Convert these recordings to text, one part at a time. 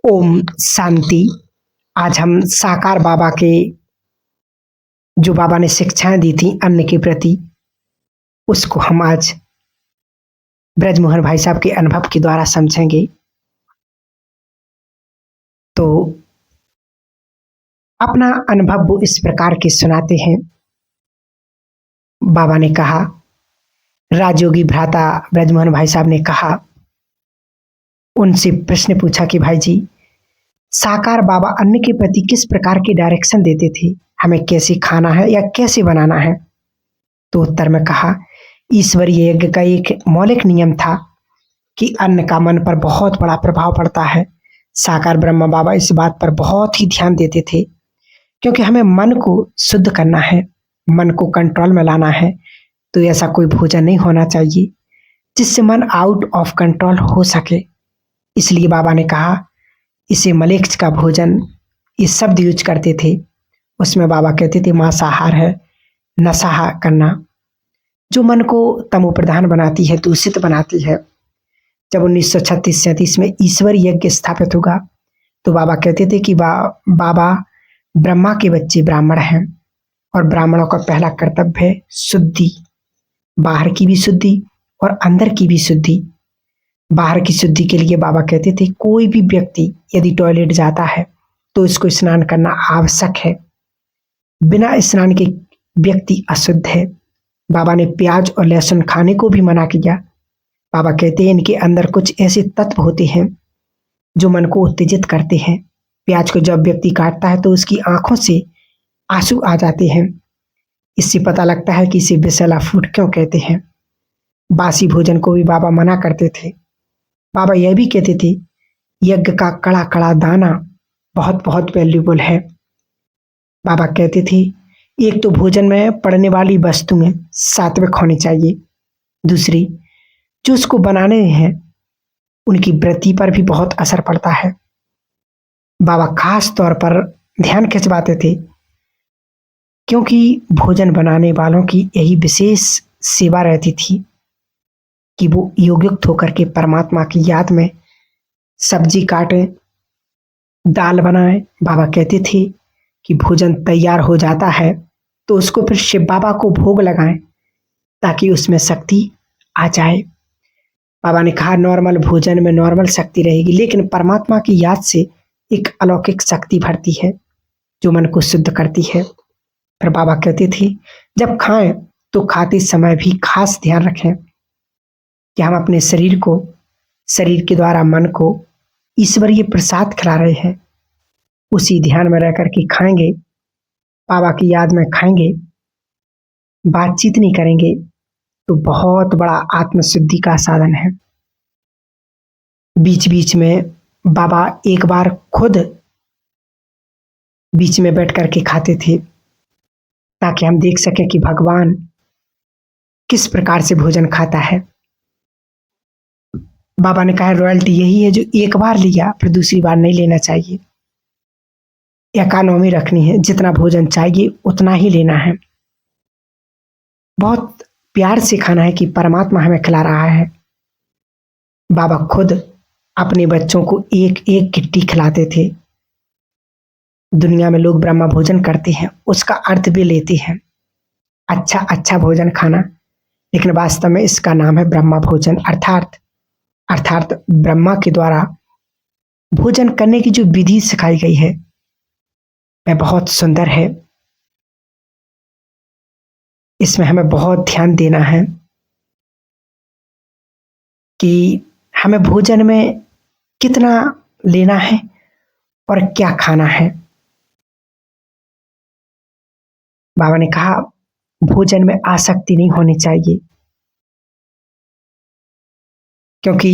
ओम शांति। आज हम साकार बाबा के जो बाबा ने शिक्षाएं दी थी अन्न के प्रति, उसको हम आज ब्रजमोहन भाई साहब के अनुभव के द्वारा समझेंगे। तो अपना अनुभव वो इस प्रकार के सुनाते हैं। बाबा ने कहा, राजयोगी भ्राता ब्रजमोहन भाई साहब ने कहा, उनसे प्रश्न पूछा कि भाई जी, साकार बाबा अन्न के प्रति किस प्रकार की डायरेक्शन देते थे, हमें कैसे खाना है या कैसे बनाना है। तो उत्तर में कहा, ईश्वरीय यज्ञ का एक मौलिक नियम था कि अन्न का मन पर बहुत बड़ा प्रभाव पड़ता है। साकार ब्रह्मा बाबा इस बात पर बहुत ही ध्यान देते थे, क्योंकि हमें मन को शुद्ध करना है, मन को कंट्रोल में लाना है। तो ऐसा कोई भोजन नहीं होना चाहिए जिससे मन आउट ऑफ कंट्रोल हो सके। इसलिए बाबा ने कहा, इसे मलेच्छ का भोजन ये शब्द यूज करते थे। उसमें बाबा कहते थे मांसाहार है, नशाहा करना, जो मन को तमो प्रधान बनाती है, दूषित बनाती है। जब 1936-37 में ईश्वर यज्ञ स्थापित होगा तो बाबा कहते थे कि बाबा ब्रह्मा के बच्चे ब्राह्मण हैं और ब्राह्मणों का पहला कर्तव्य है शुद्धि, बाहर की भी शुद्धि और अंदर की भी शुद्धि। बाहर की शुद्धि के लिए बाबा कहते थे कोई भी व्यक्ति यदि टॉयलेट जाता है तो इसको स्नान करना आवश्यक है, बिना स्नान के व्यक्ति अशुद्ध है। बाबा ने प्याज और लहसुन खाने को भी मना किया। बाबा कहते हैं इनके अंदर कुछ ऐसे तत्व होते हैं जो मन को उत्तेजित करते हैं। प्याज को जब व्यक्ति काटता है तो उसकी आंखों से आंसू आ जाते हैं। इससे पता लगता है कि इसे विषैला फूड क्यों कहते हैं। बासी भोजन को भी बाबा मना करते थे। बाबा यह भी कहते थे यज्ञ का कड़ा कड़ा दाना बहुत बहुत वैल्यूबल है। बाबा कहते थे एक तो भोजन में पड़ने वाली वस्तुएं सात्विक होनी चाहिए, दूसरी जो उसको बनाने हैं उनकी वृत्ति पर भी बहुत असर पड़ता है। बाबा खास तौर पर ध्यान खिंचवाते थे, क्योंकि भोजन बनाने वालों की यही विशेष सेवा रहती थी कि वो योगयुक्त होकर के परमात्मा की याद में सब्जी काटें, दाल बनाएं। बाबा कहते थे कि भोजन तैयार हो जाता है तो उसको फिर शिव बाबा को भोग लगाएं ताकि उसमें शक्ति आ जाए। बाबा ने कहा नॉर्मल भोजन में नॉर्मल शक्ति रहेगी, लेकिन परमात्मा की याद से एक अलौकिक शक्ति भरती है जो मन को शुद्ध करती है। फिर बाबा कहते थे जब खाएं तो खाते समय भी खास ध्यान रखें कि हम अपने शरीर के द्वारा मन को ईश्वरीय प्रसाद खिला रहे हैं। उसी ध्यान में रह करके खाएंगे, बाबा की याद में खाएंगे, बातचीत नहीं करेंगे तो बहुत बड़ा आत्मशुद्धि का साधन है। बीच बीच में बाबा एक बार खुद बीच में बैठ करके खाते थे ताकि हम देख सकें कि भगवान किस प्रकार से भोजन खाता है। बाबा ने कहा रॉयल्टी यही है जो एक बार लिया फिर दूसरी बार नहीं लेना चाहिए। इकोनॉमी रखनी है, जितना भोजन चाहिए उतना ही लेना है। बहुत प्यार से खाना है कि परमात्मा हमें खिला रहा है। बाबा खुद अपने बच्चों को एक एक गिट्टी खिलाते थे। दुनिया में लोग ब्रह्मा भोजन करते हैं, उसका अर्थ भी लेते हैं अच्छा अच्छा भोजन खाना, लेकिन वास्तव में इसका नाम है ब्रह्मा भोजन, अर्थात ब्रह्मा के द्वारा भोजन करने की जो विधि सिखाई गई है वह बहुत सुंदर है। इसमें हमें बहुत ध्यान देना है कि हमें भोजन में कितना लेना है और क्या खाना है। बाबा ने कहा भोजन में आसक्ति नहीं होनी चाहिए, क्योंकि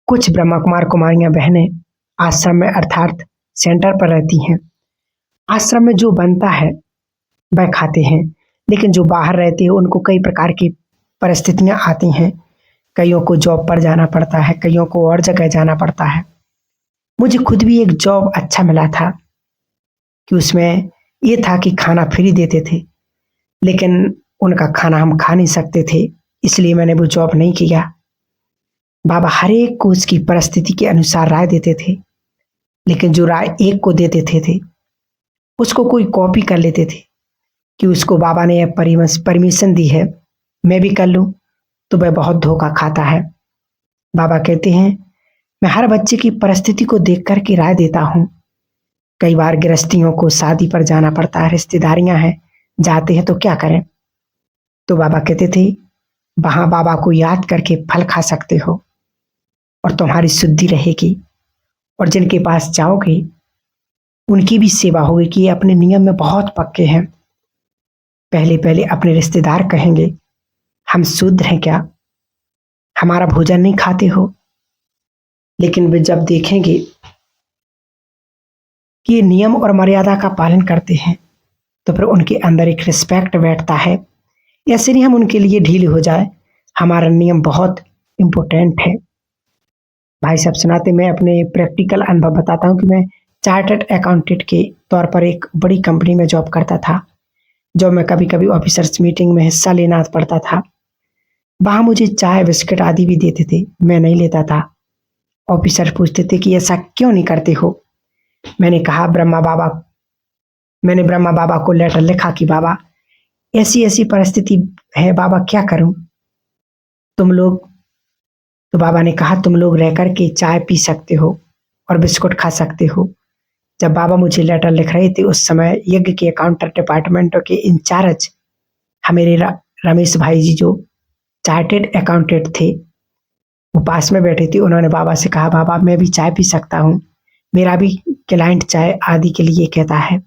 कुछ ब्रह्मा कुमार कुमारियां बहनें आश्रम में अर्थात सेंटर पर रहती हैं। आश्रम में जो बनता है वह खाते हैं, लेकिन जो बाहर रहते हैं उनको कई प्रकार की परिस्थितियां आती हैं। कईयों को जॉब पर जाना पड़ता है, कईयों को और जगह जाना पड़ता है। मुझे खुद भी एक जॉब अच्छा मिला था कि उसमें ये था कि खाना फ्री देते थे, लेकिन उनका खाना हम खा नहीं सकते थे, इसलिए मैंने वो जॉब नहीं किया। बाबा हर एक को उसकी परिस्थिति के अनुसार राय देते थे, लेकिन जो राय एक को दे देते थे उसको कोई कॉपी कर लेते थे कि उसको बाबा ने परमिशन दी है, मैं भी कर लूं, तो वह बहुत धोखा खाता है। बाबा कहते हैं, मैं हर बच्चे की परिस्थिति को देख कर के राय देता हूँ। कई बार गृहस्थियों को शादी पर जाना पड़ता है, रिश्तेदारियां हैं, जाते हैं तो क्या करें। तो बाबा कहते थे, वहां बाबा को याद करके फल खा सकते हो और तुम्हारी शुद्धि रहेगी, और जिनके पास जाओगे उनकी भी सेवा होगी कि ये अपने नियम में बहुत पक्के हैं। पहले पहले अपने रिश्तेदार कहेंगे, हम शुद्ध हैं क्या, हमारा भोजन नहीं खाते हो, लेकिन वे जब देखेंगे कि ये नियम और मर्यादा का पालन करते हैं तो फिर उनके अंदर एक रिस्पेक्ट बैठता है। ऐसे नहीं हम उनके लिए ढीले हो जाए, हमारा नियम बहुत इम्पोर्टेंट है। भाई साहब सुनाते, मैं अपने प्रैक्टिकल अनुभव बताता हूँ कि मैं चार्टर्ड अकाउंटेंट के तौर पर एक बड़ी कंपनी में जॉब करता था। जब मैं कभी कभी ऑफिसर्स मीटिंग में हिस्सा लेना पड़ता था, वहाँ मुझे चाय बिस्किट आदि भी देते थे, मैं नहीं लेता था। ऑफिसर पूछते थे कि ऐसा क्यों नहीं करते हो। मैंने कहा, मैंने ब्रह्मा बाबा को लेटर लिखा कि बाबा ऐसी ऐसी परिस्थिति है, बाबा क्या करूं। तुम लोग तो बाबा ने कहा, तुम लोग रह कर के चाय पी सकते हो और बिस्कुट खा सकते हो। जब बाबा मुझे लेटर लिख रहे थे उस समय यज्ञ के अकाउंटर डिपार्टमेंट के इंचार्ज हमारे रमेश भाई जी, जो चार्टेड अकाउंटेंट थे, वो पास में बैठे थे। उन्होंने बाबा से कहा, बाबा मैं भी चाय पी सकता हूँ, मेरा भी क्लाइंट चाय आदि के लिए कहता है।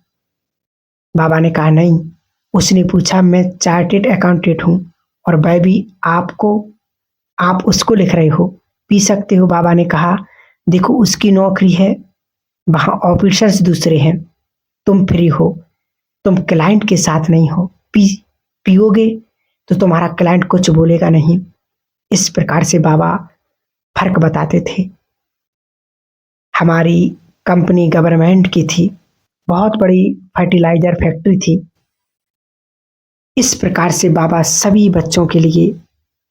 बाबा ने कहा नहीं। उसने पूछा, मैं चार्टेड अकाउंटेंट हूँ और वह भी आप उसको लिख रहे हो, पी सकते हो। बाबा ने कहा, देखो उसकी नौकरी है, वहाँ ऑफिसर्स दूसरे हैं, तुम फ्री हो, तुम क्लाइंट के साथ नहीं हो, पियोगे तो तुम्हारा क्लाइंट कुछ बोलेगा नहीं। इस प्रकार से बाबा फर्क बताते थे। हमारी कंपनी गवर्नमेंट की थी, बहुत बड़ी फर्टिलाइजर फैक्ट्री थी। इस प्रकार से बाबा सभी बच्चों के लिए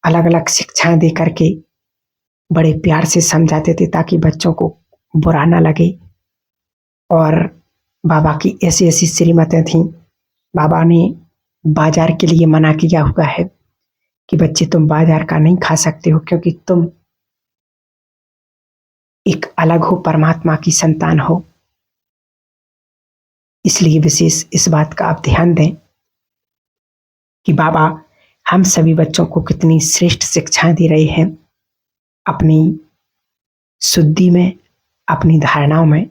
अलग अलग शिक्षाएं दे करके बड़े प्यार से समझाते थे ताकि बच्चों को बुरा ना लगे। और बाबा की ऐसी ऐसी श्रीमतें थीं। बाबा ने बाजार के लिए मना किया हुआ है कि बच्चे तुम बाजार का नहीं खा सकते हो, क्योंकि तुम एक अलग हो, परमात्मा की संतान हो। इसलिए विशेष इस बात का आप ध्यान दें कि बाबा हम सभी बच्चों को कितनी श्रेष्ठ शिक्षाएं दे रहे हैं। अपनी शुद्धि में, अपनी धारणाओं में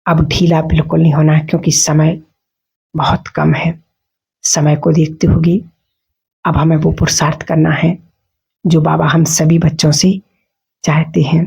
अब ढीला बिल्कुल नहीं होना है, क्योंकि समय बहुत कम है। समय को देखते हुए अब हमें वो पुरुषार्थ करना है जो बाबा हम सभी बच्चों से चाहते हैं।